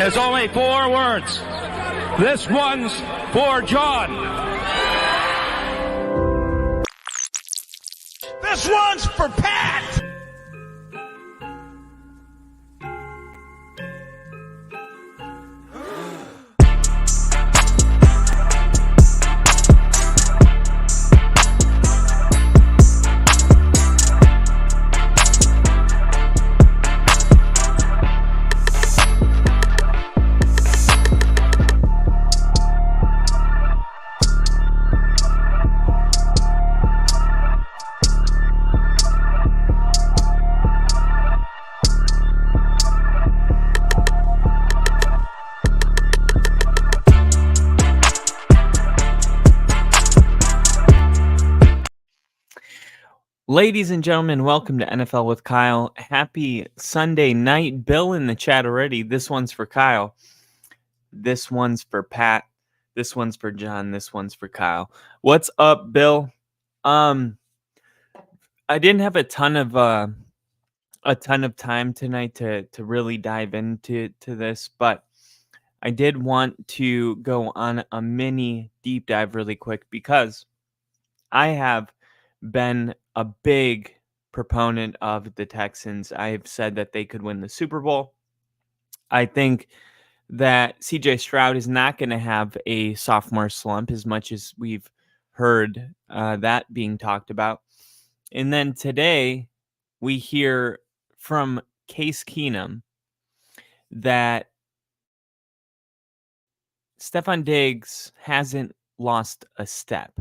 is only 4 words. This one's for John. This one's for Pat. Ladies and gentlemen, welcome to NFL with Kyle. Happy Sunday night. Bill in the chat already. This one's for Kyle. This one's for Pat. This one's for John. This one's for Kyle. What's up, Bill? I didn't have a ton of time tonight to really dive into this, but I did want to go on a mini deep dive really quick because I have been a big proponent of the Texans. I've said that they could win the Super Bowl. I think that CJ Stroud is not going to have a sophomore slump as much as we've heard that being talked about. And then today we hear from Case Keenum that Stefon Diggs hasn't lost a step.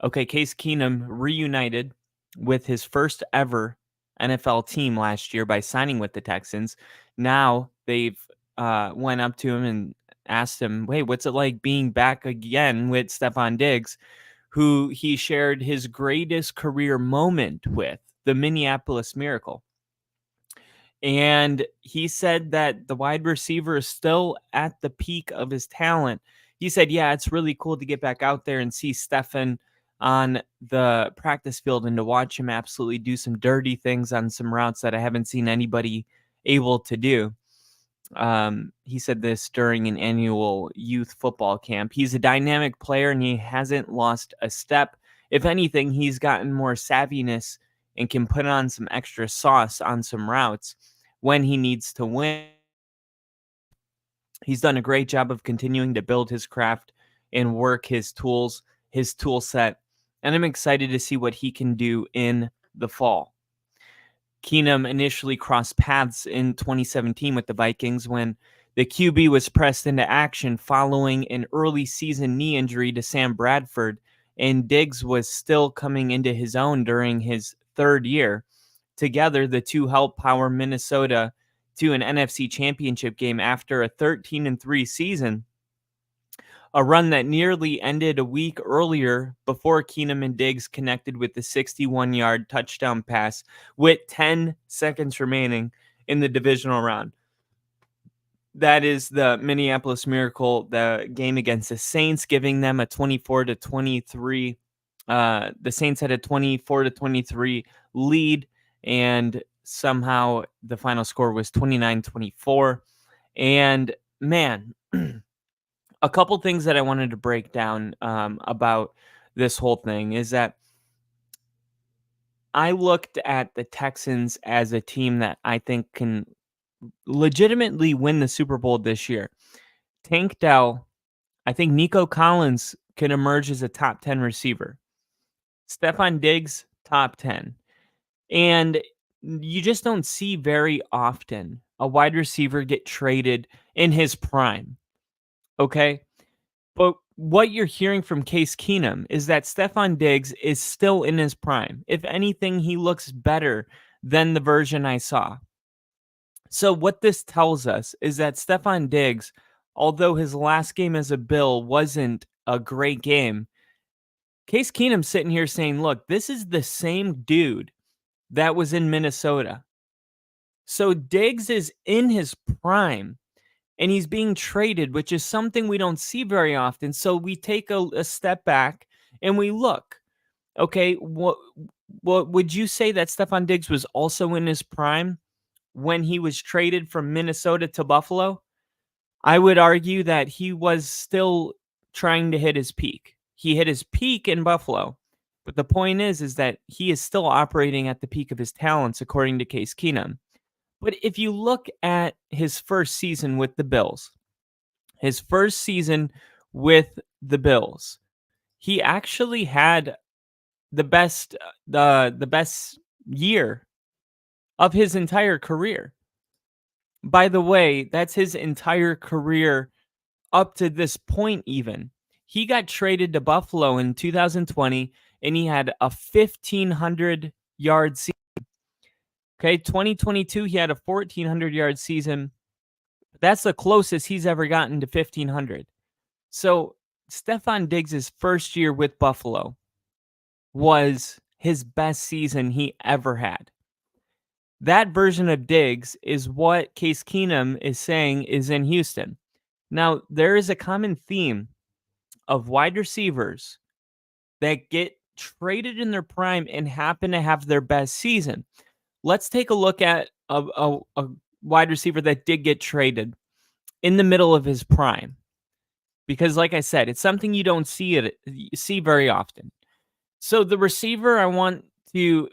Okay, Case Keenum reunited with his first ever NFL team last year by signing with the Texans. Now they've went up to him and asked him, hey, what's it like being back again with Stefon Diggs, who he shared his greatest career moment with, the Minneapolis Miracle. And he said that the wide receiver is still at the peak of his talent. He said, yeah, it's really cool to get back out there and see Stefon on the practice field and to watch him absolutely do some dirty things on some routes that I haven't seen anybody able to do. He said this during an annual youth football camp. He's a dynamic player and he hasn't lost a step. If anything, he's gotten more savviness and can put on some extra sauce on some routes when he needs to win. He's done a great job of continuing to build his craft and work his tools, his tool set. And I'm excited to see what he can do in the fall. Keenum initially crossed paths in 2017 with the Vikings when the QB was pressed into action following an early season knee injury to Sam Bradford, and Diggs was still coming into his own during his third year. Together, the two helped power Minnesota to an NFC championship game after a 13-3 season, a run that nearly ended a week earlier before Keenum and Diggs connected with the 61-yard touchdown pass with 10 seconds remaining in the divisional round. That is the Minneapolis Miracle, the game against the Saints, giving them a 24-23. The Saints had a 24-23 lead, and somehow the final score was 29-24. And man, a couple things that I wanted to break down about this whole thing is that I looked at the Texans as a team that I think can legitimately win the Super Bowl this year. Tank Dell, I think Nico Collins can emerge as a top 10 receiver. Stefon Diggs, top 10. And you just don't see very often a wide receiver get traded in his prime. Okay? But what you're hearing from Case Keenum is that Stefon Diggs is still in his prime. If anything, he looks better than the version I saw. So what this tells us is that Stefon Diggs, although his last game as a Bill wasn't a great game, Case Keenum's sitting here saying, look, this is the same dude that was in Minnesota. So Diggs is in his prime and he's being traded, which is something we don't see very often. So we take a step back and we look, okay, what would you say that Stefon Diggs was also in his prime when he was traded from Minnesota to Buffalo? I would argue that he was still trying to hit his peak. He hit his peak in Buffalo, but the point is that he is still operating at the peak of his talents, according to Case Keenum. But if you look at his first season with the Bills, he actually had the best year of his entire career. By the way, that's his entire career up to this point even. He got traded to Buffalo in 2020 and he had a 1,500 yard season. Okay, 2022 he had a 1,400 yard season. That's the closest he's ever gotten to 1,500. So Stefon Diggs' first year with Buffalo was his best season he ever had. That version of Diggs is what Case Keenum is saying is in Houston. Now, there is a common theme of wide receivers that get traded in their prime and happen to have their best season. Let's take a look at a wide receiver that did get traded in the middle of his prime. Because like I said, it's something you don't see very often. So the receiver I want to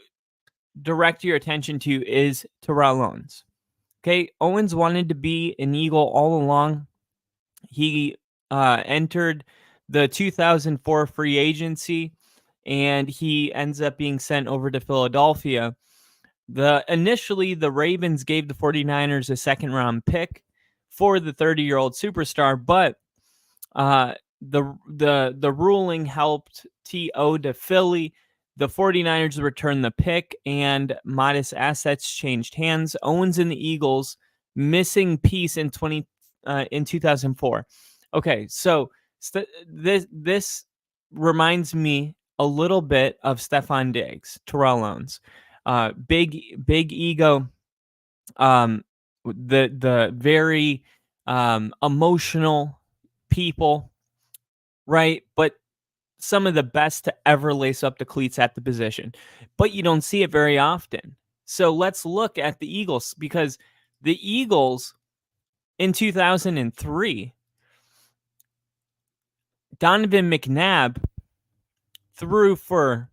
direct your attention to is Terrell Owens. Okay, Owens wanted to be an Eagle all along. He entered the 2004 free agency, and he ends up being sent over to Philadelphia. Initially, the Ravens gave the 49ers a second-round pick for the 30-year-old superstar, but the ruling helped TO to Philly. The 49ers returned the pick, and modest assets changed hands. Owens and the Eagles missing piece in 2004. Okay, so this reminds me a little bit of Stefon Diggs, Terrell Owens, big ego, the very emotional people, right? But some of the best to ever lace up the cleats at the position, but you don't see it very often. So let's look at the Eagles, because the Eagles in 2003, Donovan McNabb threw for,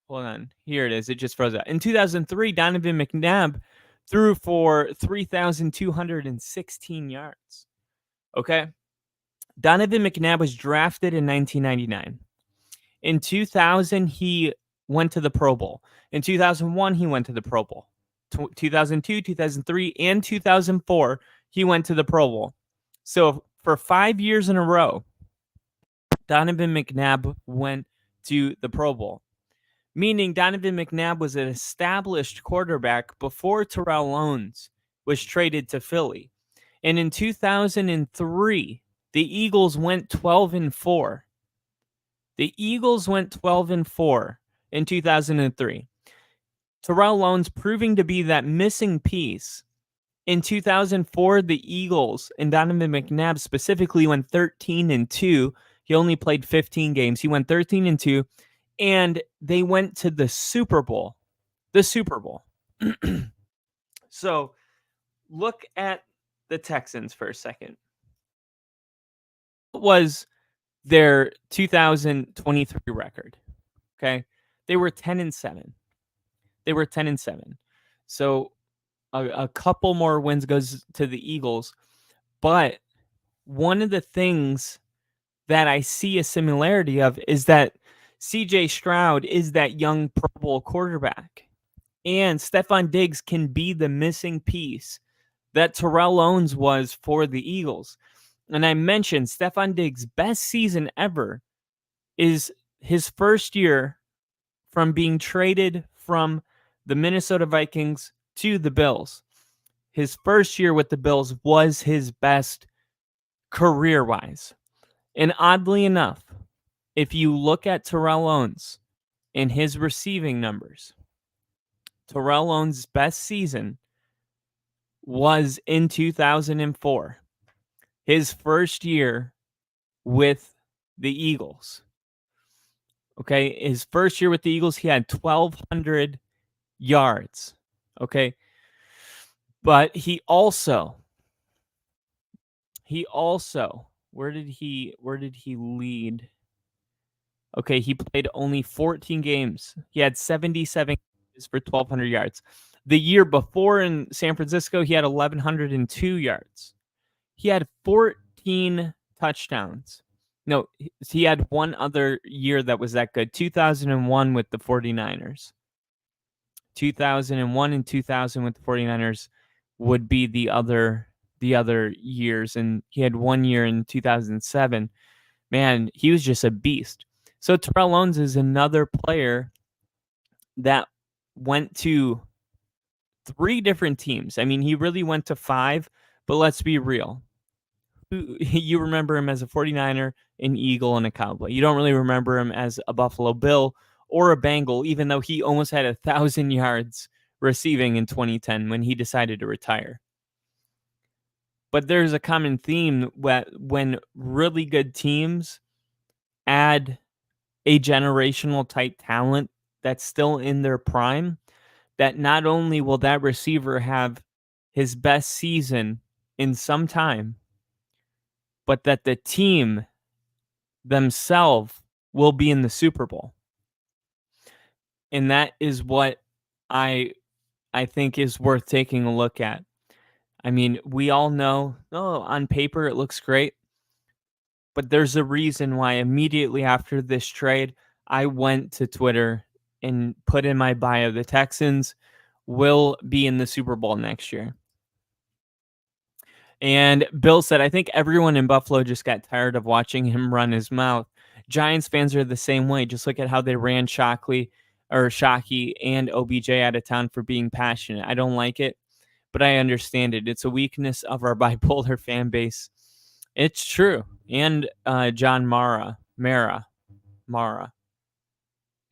hold on, here it is. It just froze out. In 2003, Donovan McNabb threw for 3,216 yards. Okay. Donovan McNabb was drafted in 1999. In 2000, he went to the Pro Bowl. In 2001, he went to the Pro Bowl. 2002, 2003, and 2004, he went to the Pro Bowl. So for 5 years in a row, Donovan McNabb went to the Pro Bowl, meaning Donovan McNabb was an established quarterback before Terrell Owens was traded to Philly. And in 2003, the Eagles went 12-4. The Eagles went 12-4 in 2003. Terrell Owens proving to be that missing piece. In 2004, the Eagles and Donovan McNabb specifically went 13-2. He only played 15 games. He went 13-2, and they went to the Super Bowl. The Super Bowl. So look at the Texans for a second. What was their 2023 record? Okay. They were 10-7. So a couple more wins goes to the Eagles. But one of the things that I see a similarity of is that CJ Stroud is that young Pro Bowl quarterback. And Stefon Diggs can be the missing piece that Terrell Owens was for the Eagles. And I mentioned Stefon Diggs' best season ever is his first year from being traded from the Minnesota Vikings to the Bills. His first year with the Bills was his best career-wise. And oddly enough, if you look at Terrell Owens and his receiving numbers, Terrell Owens' best season was in 2004. His first year with the Eagles. Okay, his first year with the Eagles, he had 1,200 yards. Okay, but he also He also, where did he lead? Okay, he played only 14 games. He had 77 games for 1,200 yards. The year before in San Francisco, he had 1,102 yards. He had 14 touchdowns. No, he had one other year that was that good. 2001 with the 49ers. 2001 and 2000 with the 49ers would be the other years, and he had 1 year in 2007. Man, he was just a beast. So Terrell Owens is another player that went to 3 different teams. I mean, he really went to 5, but let's be real. You remember him as a 49er, an Eagle, and a Cowboy. You don't really remember him as a Buffalo Bill or a Bengal, even though he almost had 1,000 yards receiving in 2010 when he decided to retire. But there's a common theme when really good teams add a generational type talent that's still in their prime, that not only will that receiver have his best season in some time, but that the team themselves will be in the Super Bowl. And that is what I think is worth taking a look at. I mean, we all know, on paper it looks great, but there's a reason why immediately after this trade, I went to Twitter and put in my bio, the Texans will be in the Super Bowl next year. And Bill said, I think everyone in Buffalo just got tired of watching him run his mouth. Giants fans are the same way. Just look at how they ran Shockey and OBJ out of town for being passionate. I don't like it, but I understand it. It's a weakness of our bipolar fan base. It's true. And John Mara.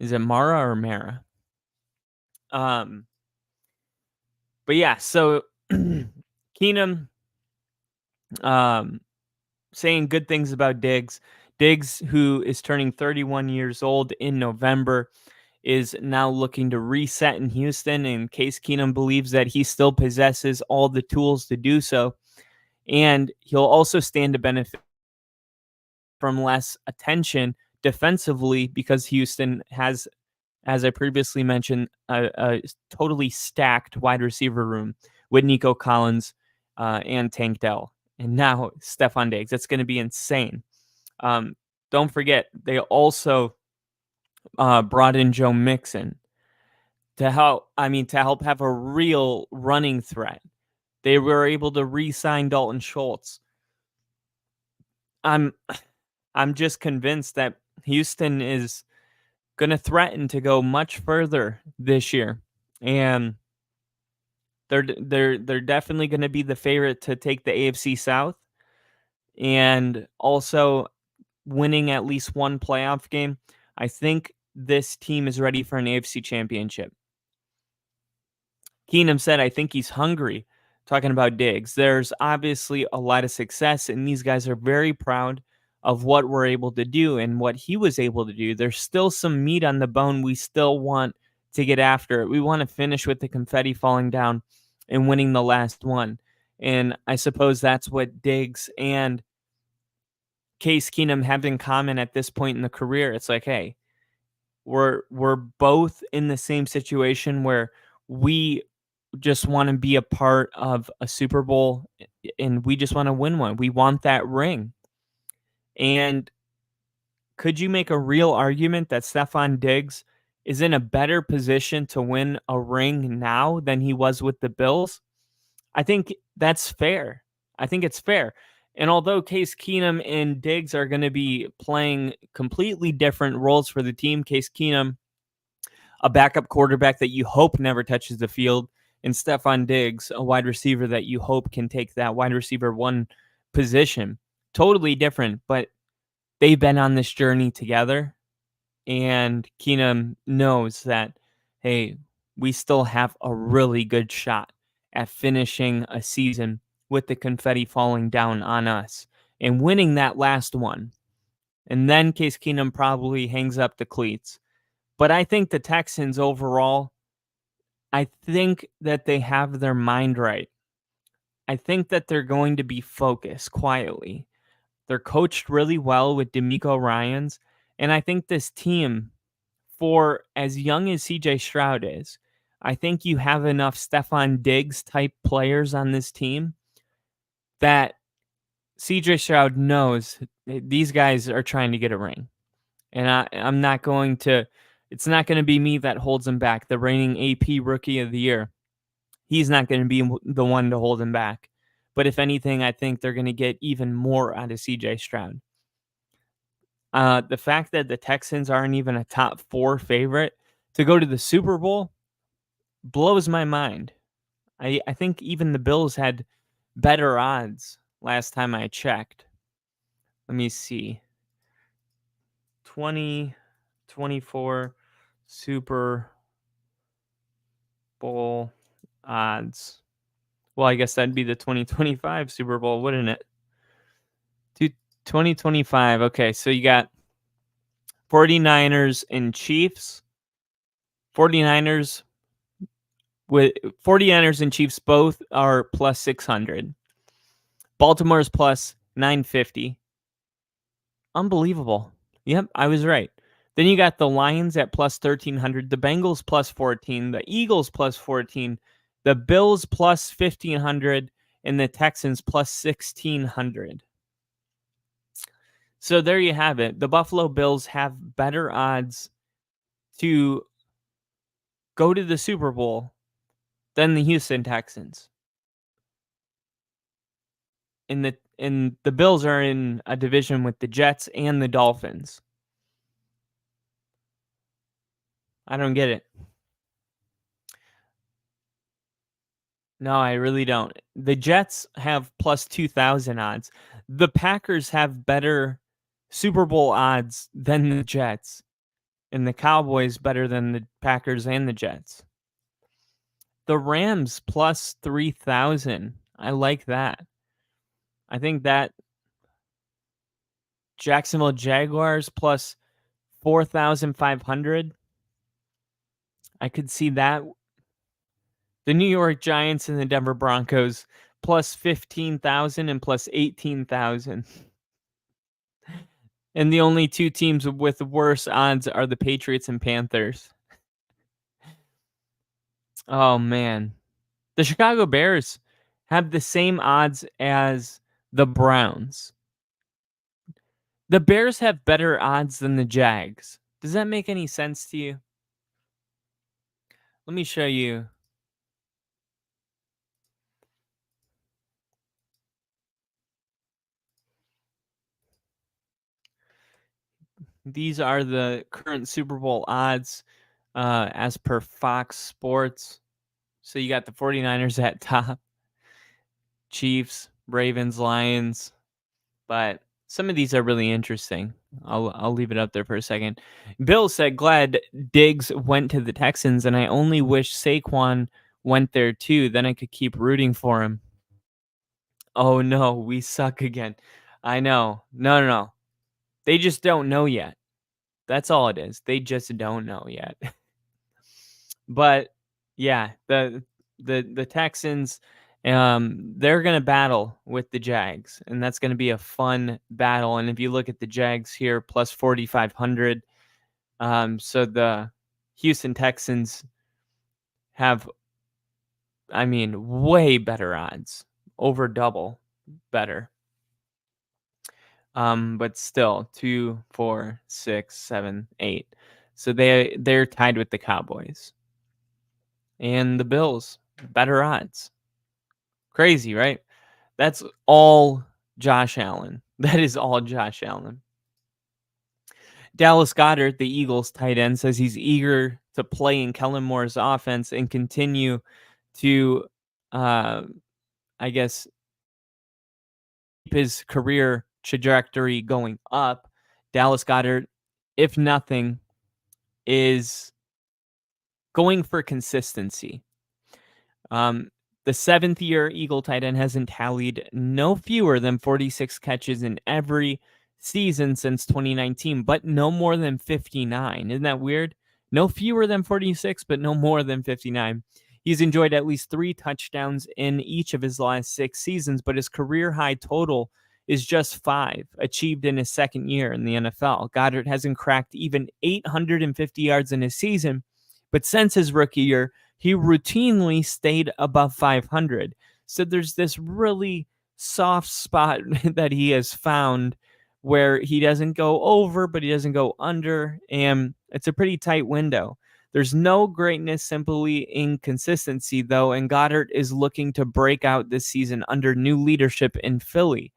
Is it Mara or Mara? But yeah, so Keenum saying good things about Diggs. Diggs, who is turning 31 years old in November, is now looking to reset in Houston, and Case Keenum believes that he still possesses all the tools to do so. And he'll also stand to benefit from less attention defensively because Houston has, as I previously mentioned, a totally stacked wide receiver room with Nico Collins and Tank Dell. And now Stefon Diggs. That's going to be insane. Don't forget, they also brought in Joe Mixon to help have a real running threat. They were able to re-sign Dalton Schultz. I'm just convinced that Houston is going to threaten to go much further this year, and they're definitely going to be the favorite to take the AFC South, and also winning at least one playoff game. I think this team is ready for an AFC championship. Keenum said, I think he's hungry, talking about Diggs. There's obviously a lot of success, and these guys are very proud of what we're able to do and what he was able to do. There's still some meat on the bone. We still want to get after it. We want to finish with the confetti falling down and winning the last one. And I suppose that's what Diggs and Case Keenum have in common at this point in the career. It's like, hey, we're both in the same situation where we just want to be a part of a Super Bowl and we just want to win one. We want that ring. And could you make a real argument that Stefon Diggs is in a better position to win a ring now than he was with the Bills? I think that's fair. I think it's fair. And although Case Keenum and Diggs are going to be playing completely different roles for the team, Case Keenum, a backup quarterback that you hope never touches the field, and Stefon Diggs, a wide receiver that you hope can take that wide receiver one position. Totally different, but they've been on this journey together, and Keenum knows that, hey, we still have a really good shot at finishing a season with the confetti falling down on us and winning that last one. And then Case Keenum probably hangs up the cleats. But I think the Texans overall, I think that they have their mind right. I think that they're going to be focused quietly. They're coached really well with D'Amico Ryans, and I think this team, for as young as CJ Stroud is, I think you have enough Stefon Diggs type players on this team that CJ Stroud knows these guys are trying to get a ring. And I'm not going to, it's not going to be me that holds him back. The reigning AP Rookie of the Year, he's not going to be the one to hold him back. But if anything, I think they're going to get even more out of CJ Stroud. The fact that the Texans aren't even a top 4 favorite to go to the Super Bowl blows my mind. I think even the Bills had better odds last time I checked. Let me see. 2024 Super Bowl odds. Well, I guess that'd be the 2025 Super Bowl, wouldn't it? 2025. Okay, so you got 49ers and Chiefs. 49ers and Chiefs both are plus 600. Baltimore's plus 950. Unbelievable. Yep, I was right. Then you got the Lions at plus 1,300, the Bengals plus 14, the Eagles plus 14, the Bills plus 1,500, and the Texans plus 1,600. So there you have it. The Buffalo Bills have better odds to go to the Super Bowl than the Houston Texans. And the Bills are in a division with the Jets and the Dolphins. I don't get it. No, I really don't. The Jets have plus 2,000 odds. The Packers have better Super Bowl odds than the Jets. And the Cowboys better than the Packers and the Jets. The Rams plus 3,000. I like that. I think that Jacksonville Jaguars plus 4,500. I could see that. The New York Giants and the Denver Broncos plus 15,000 and plus 18,000. And the only two teams with worse odds are the Patriots and Panthers. Oh, man. The Chicago Bears have the same odds as the Browns. The Bears have better odds than the Jags. Does that make any sense to you? Let me show you. These are the current Super Bowl odds as per Fox Sports. So you got the 49ers at top, Chiefs, Ravens, Lions. But some of these are really interesting. I'll leave it up there for a second. Bill said, glad Diggs went to the Texans, and I only wish Saquon went there too. Then I could keep rooting for him. Oh, no, we suck again. I know. No. They just don't know yet. That's all it is. They just don't know yet. But yeah, the Texans, they're gonna battle with the Jags, and that's gonna be a fun battle. And if you look at the Jags here, plus 4,500. So the Houston Texans have, I mean, way better odds, over double better. But still 2, 4, 6, 7, 8. So they're tied with the Cowboys. And the Bills, better odds. Crazy, right? That's all Josh Allen. That is all Josh Allen. Dallas Goedert, the Eagles tight end, says he's eager to play in Kellen Moore's offense and continue to, I guess, keep his career trajectory going up. Dallas Goedert, if nothing, is going for consistency. The 7th-year Eagle tight end hasn't tallied no fewer than 46 catches in every season since 2019, but no more than 59. Isn't that weird? No fewer than 46, but no more than 59. He's enjoyed at least 3 touchdowns in each of his last 6 seasons, but his career high total is just 5, achieved in his second year in the NFL. Goddard hasn't cracked even 850 yards in his season, but since his rookie year, he routinely stayed above 500. So there's this really soft spot that he has found where he doesn't go over, but he doesn't go under, and it's a pretty tight window. There's no greatness, simply inconsistency, though, and Goddard is looking to break out this season under new leadership in Philly.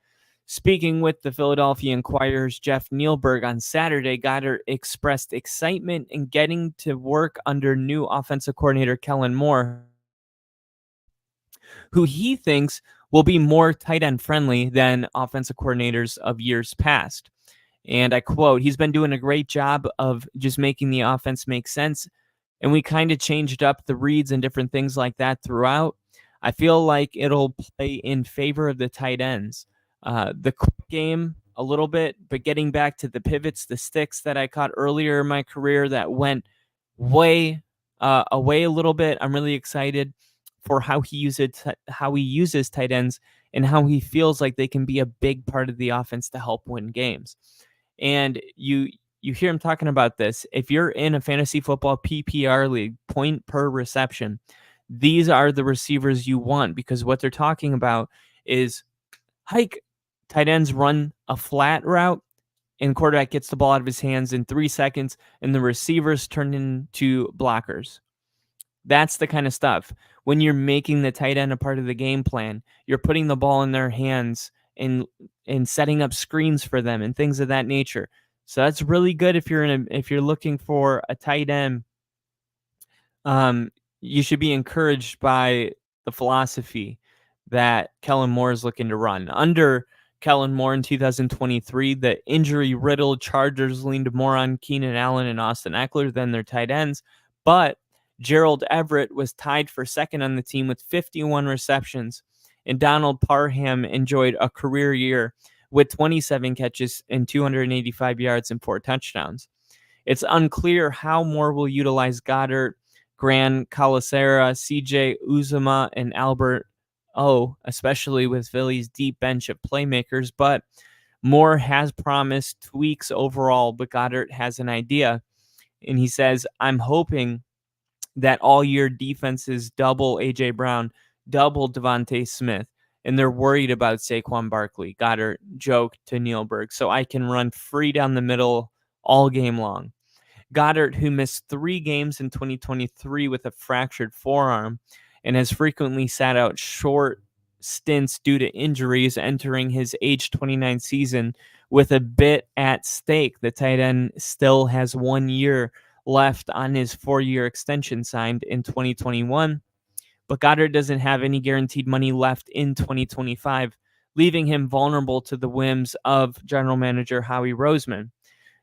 Speaking with the Philadelphia Inquirer's Jeff Nealberg on Saturday, Goddard expressed excitement in getting to work under new offensive coordinator Kellen Moore, who he thinks will be more tight end friendly than offensive coordinators of years past. And I quote, "He's been doing a great job of just making the offense make sense. And we kind of changed up the reads and different things like that throughout. I feel like it'll play in favor of the tight ends. The quick game a little bit, but getting back to the pivots, the sticks that I caught earlier in my career that went way away a little bit. I'm really excited for how he uses tight ends and how he feels like they can be a big part of the offense to help win games." And you hear him talking about this. If you're in a fantasy football PPR league, point per reception, these are the receivers you want, because what they're talking about is hike. Tight ends run a flat route and quarterback gets the ball out of his hands in 3 seconds and the receivers turn into blockers. That's the kind of stuff. When you're making the tight end a part of the game plan, you're putting the ball in their hands and setting up screens for them and things of that nature. So that's really good if you're looking for a tight end. You should be encouraged by the philosophy that Kellen Moore is looking to run. Under Kellen Moore in 2023, the injury-riddled Chargers leaned more on Keenan Allen and Austin Eckler than their tight ends, but Gerald Everett was tied for second on the team with 51 receptions, and Donald Parham enjoyed a career year with 27 catches and 285 yards and 4 touchdowns. It's unclear how Moore will utilize Goddard, Gran Calicera, CJ Uzuma, and Albert O, especially with Philly's deep bench of playmakers, but Moore has promised tweaks overall, but Goddard has an idea. And he says, "I'm hoping that all year defenses double A.J. Brown, double Devontae Smith, and they're worried about Saquon Barkley," Goddard joked to Nealberg, "so I can run free down the middle all game long." Goddard, who missed 3 games in 2023 with a fractured forearm and has frequently sat out short stints due to injuries, entering his age 29 season with a bit at stake. The tight end still has 1 year left on his 4-year extension signed in 2021, but Goddard doesn't have any guaranteed money left in 2025, leaving him vulnerable to the whims of general manager Howie Roseman.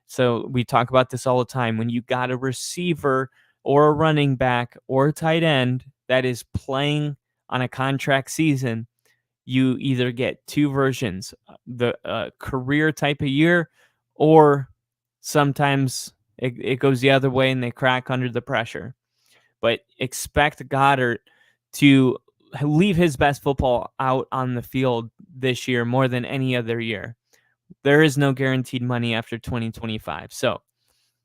So we talk about this all the time. When you got a receiver or a running back or a tight end that is playing on a contract season, you either get 2 versions, the career type of year, or sometimes it goes the other way and they crack under the pressure. But expect Goddard to leave his best football out on the field this year more than any other year. There is no guaranteed money after 2025. So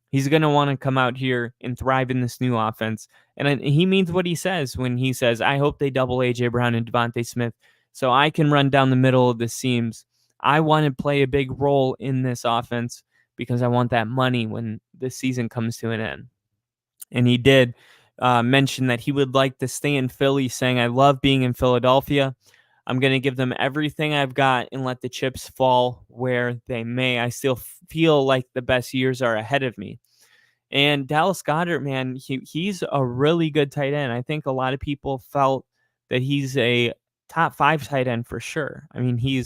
he's going to want to come out here and thrive in this new offense. And he means what he says when he says, "I hope they double A.J. Brown and Devontae Smith so I can run down the middle of the seams. I want to play a big role in this offense because I want that money when the season comes to an end." And he did mention that he would like to stay in Philly, saying, "I love being in Philadelphia. I'm going to give them everything I've got and let the chips fall where they may. I still feel like the best years are ahead of me." And Dallas Goedert, man, he's a really good tight end. I think a lot of people felt that he's a top 5 tight end for sure. I mean,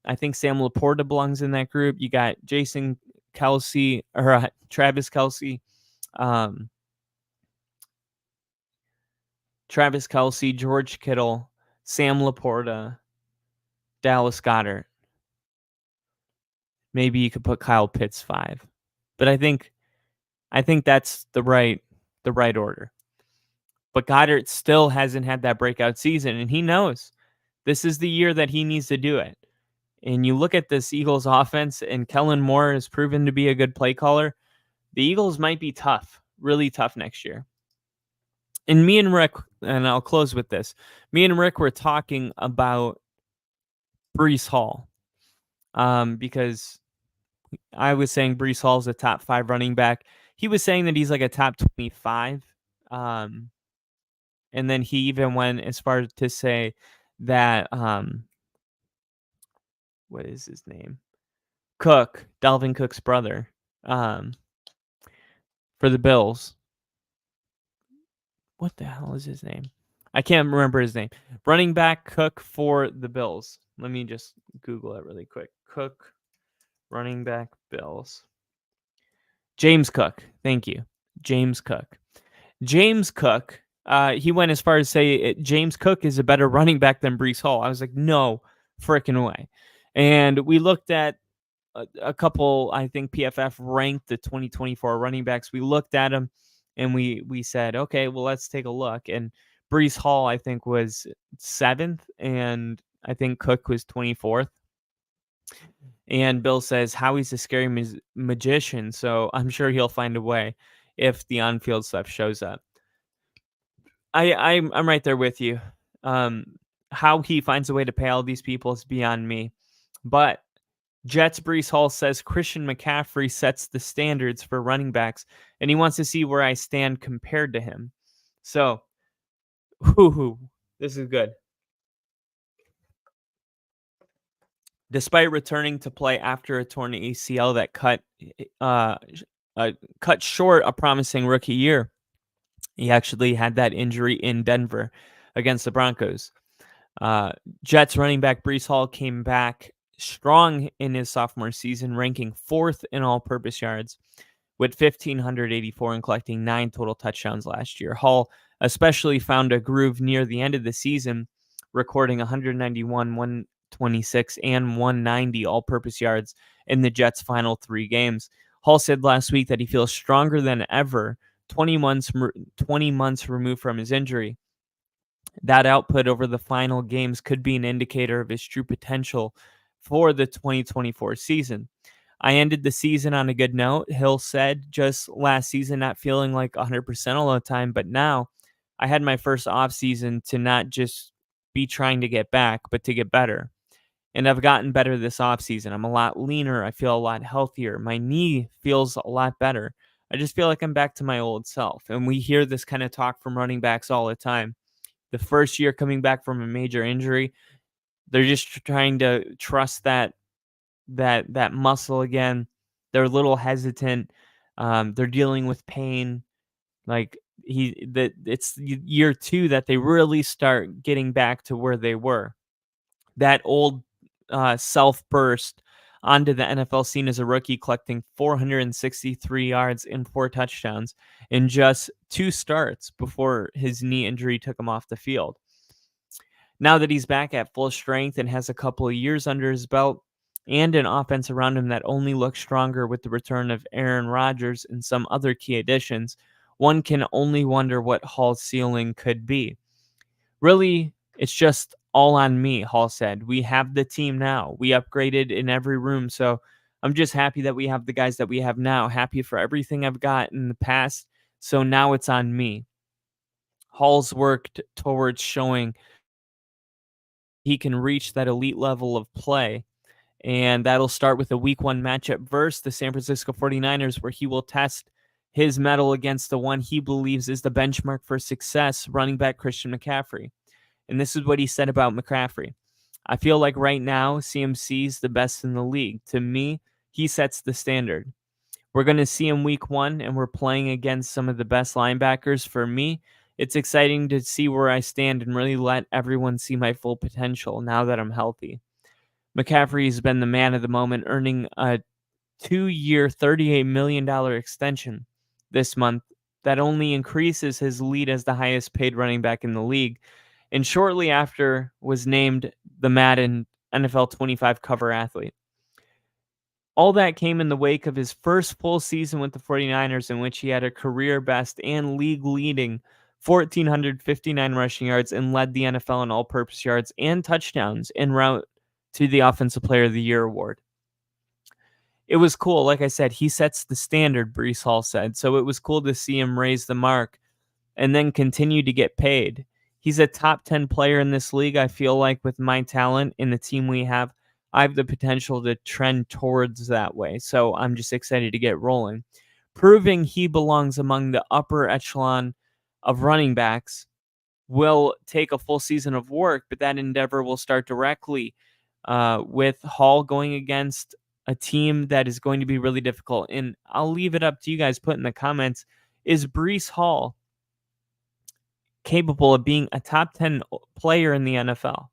I think Sam Laporta belongs in that group. You got Jason Kelsey or Travis Kelsey, George Kittle, Sam Laporta, Dallas Goedert. Maybe you could put Kyle Pitts 5. But I think that's the right order. But Goddard still hasn't had that breakout season, and he knows this is the year that he needs to do it. And you look at this Eagles offense, and Kellen Moore has proven to be a good play caller. The Eagles might be tough, really tough next year. And me and Rick, and I'll close with this. Me and Rick were talking about Breece Hall because I was saying Breece Hall is a top 5 running back. He was saying that he's like a top 25. And then he even went as far as to say that, what is his name? Cook, Dalvin Cook's brother, for the Bills. What the hell is his name? I can't remember his name. Running back Cook for the Bills. Let me just Google it really quick. Cook, running back Bills. James Cook. Thank you. James Cook. James Cook, he went as far as say James Cook is a better running back than Breece Hall. I was like, no freaking way. And we looked at a couple, I think PFF ranked the 2024 running backs. We looked at them and we said, okay, well, let's take a look. And Breece Hall, I think, was 7th, and I think Cook was 24th. And Bill says Howie's a scary magician, so I'm sure he'll find a way if the on-field stuff shows up. I'm right there with you. How he finds a way to pay all these people is beyond me. But Jets Breece Hall says Christian McCaffrey sets the standards for running backs, and he wants to see where I stand compared to him. So, this is good. Despite returning to play after a torn ACL that cut short a promising rookie year, he actually had that injury in Denver against the Broncos. Jets running back Breece Hall came back strong in his sophomore season, ranking 4th in all-purpose yards with 1,584 and collecting 9 total touchdowns last year. Hall especially found a groove near the end of the season, recording 191, 126, and 190 all-purpose yards in the Jets' final 3 games. Hall said last week that he feels stronger than ever, 20 months removed from his injury. That output over the final games could be an indicator of his true potential for the 2024 season. I ended the season on a good note, Hill said, just last season not feeling like 100% all the time, but now I had my first offseason to not just be trying to get back, but to get better. And I've gotten better this offseason. I'm a lot leaner. I feel a lot healthier. My knee feels a lot better. I just feel like I'm back to my old self. And we hear this kind of talk from running backs all the time. The first year coming back from a major injury, they're just trying to trust that muscle again. They're a little hesitant. They're dealing with pain. Like it's year 2 that they really start getting back to where they were. That old self burst onto the NFL scene as a rookie, collecting 463 yards and 4 touchdowns in just 2 starts before his knee injury took him off the field. Now that he's back at full strength and has a couple of years under his belt and an offense around him that only looks stronger with the return of Aaron Rodgers and some other key additions, one can only wonder what Hall's ceiling could be. Really, it's just all on me, Hall said. We have the team now. We upgraded in every room, so I'm just happy that we have the guys that we have now. Happy for everything I've got in the past, so now it's on me. Hall's worked towards showing he can reach that elite level of play, and that'll start with a week 1 matchup versus the San Francisco 49ers, where he will test his mettle against the one he believes is the benchmark for success, running back Christian McCaffrey. And this is what he said about McCaffrey. I feel like right now, CMC is the best in the league. To me, he sets the standard. We're going to see him week 1, and we're playing against some of the best linebackers. For me, it's exciting to see where I stand and really let everyone see my full potential now that I'm healthy. McCaffrey has been the man of the moment, earning a 2-year, $38 million extension this month that only increases his lead as the highest paid running back in the league, and shortly after was named the Madden NFL 25 cover athlete. All that came in the wake of his first full season with the 49ers, in which he had a career best and league-leading 1,459 rushing yards, and led the NFL in all-purpose yards and touchdowns en route to the Offensive Player of the Year award. It was cool. Like I said, he sets the standard, Breece Hall said. So it was cool to see him raise the mark and then continue to get paid. He's a top 10 player in this league. I feel like with my talent and the team we have, I have the potential to trend towards that way. So I'm just excited to get rolling. Proving he belongs among the upper echelon of running backs will take a full season of work, but that endeavor will start directly with Hall going against a team that is going to be really difficult. And I'll leave it up to you guys. Put in the comments, is Breece Hall capable of being a top 10 player in the NFL?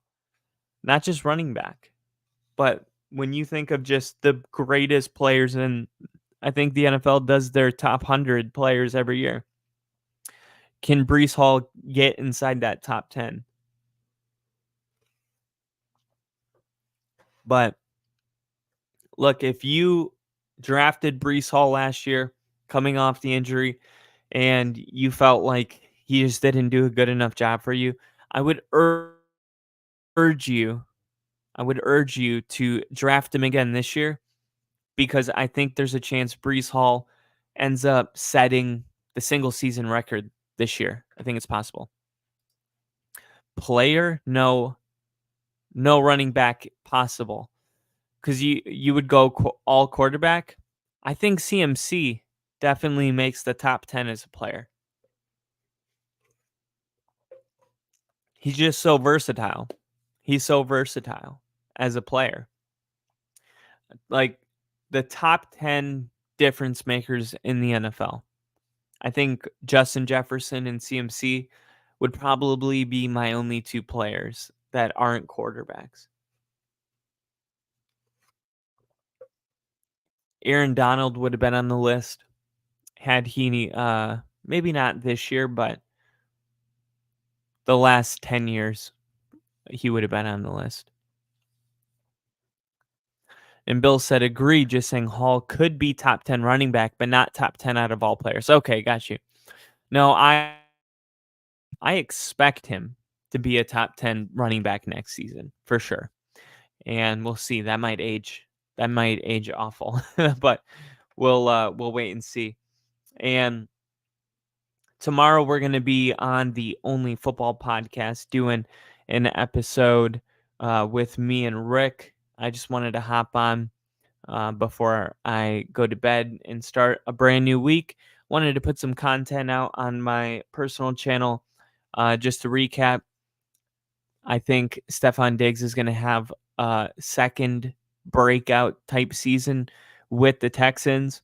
Not just running back, but when you think of just the greatest players, and I think the NFL does their top 100 players every year, can Breece Hall get inside that top 10? But look, if you drafted Breece Hall last year coming off the injury and you felt like he just didn't do a good enough job for you, I would urge you to draft him again this year, because I think there's a chance Breece Hall ends up setting the single season record this year. I think it's possible. Player, no running back possible, because you would go all quarterback. I think CMC definitely makes the top 10 as a player. He's just so versatile. He's so versatile as a player. Like the top 10 difference makers in the NFL. I think Justin Jefferson and CMC would probably be my only two players that aren't quarterbacks. Aaron Donald would have been on the list had he maybe not this year, but the last 10 years he would have been on the list. And Bill said agree, just saying Hall could be top 10 running back, but not top 10 out of all players. Okay, got you. No, I expect him to be a top 10 running back next season for sure. And we'll see. That might age awful. But we'll wait and see. And tomorrow we're going to be on the Only Football podcast doing an episode with me and Rick. I just wanted to hop on before I go to bed and start a brand new week. Wanted to put some content out on my personal channel. Just to recap, I think Stefon Diggs is going to have a second breakout type season with the Texans.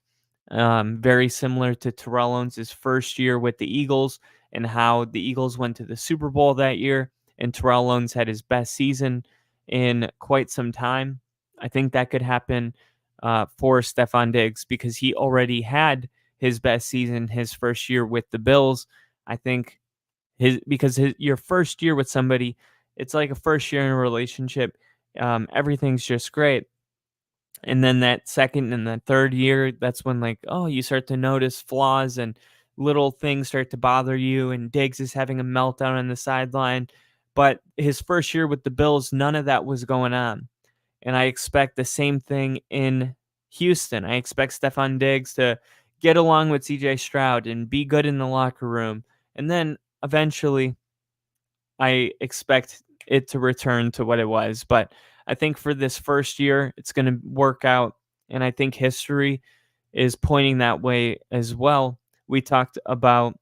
Very similar to Terrell Owens' first year with the Eagles, and how the Eagles went to the Super Bowl that year, and Terrell Owens had his best season in quite some time. I think that could happen for Stefon Diggs, because he already had his best season his first year with the Bills. I think your first year with somebody, it's like a first year in a relationship. Everything's just great. And then that second and the third year, that's when you start to notice flaws and little things start to bother you. And Diggs is having a meltdown on the sideline. But his first year with the Bills, none of that was going on. And I expect the same thing in Houston. I expect Stefon Diggs to get along with CJ Stroud and be good in the locker room. And then eventually I expect it to return to what it was. But I think for this first year, it's going to work out. And I think history is pointing that way as well. We talked about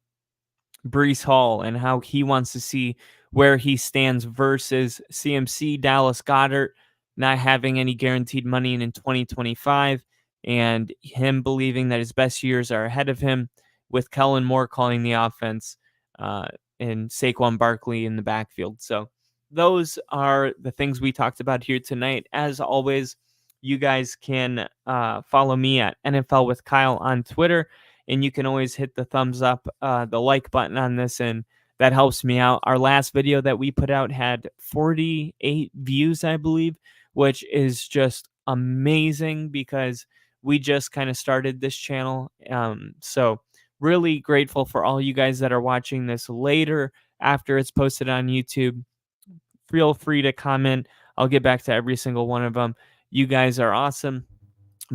Breece Hall and how he wants to see where he stands versus CMC, Dallas Goedert not having any guaranteed money in 2025, and him believing that his best years are ahead of him, with Kellen Moore calling the offense and Saquon Barkley in the backfield. So those are the things we talked about here tonight. As always, you guys can follow me at NFL with Kyle on Twitter, and you can always hit the thumbs up, the like button on this, and that helps me out. Our last video that we put out had 48 views, I believe, which is just amazing because we just kind of started this channel. So Really grateful for all you guys that are watching this later after it's posted on YouTube. Feel free to comment. I'll get back to every single one of them. You guys are awesome.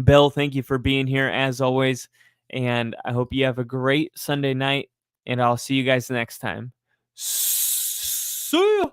Bill, thank you for being here as always. And I hope you have a great Sunday night. And I'll see you guys next time. See ya.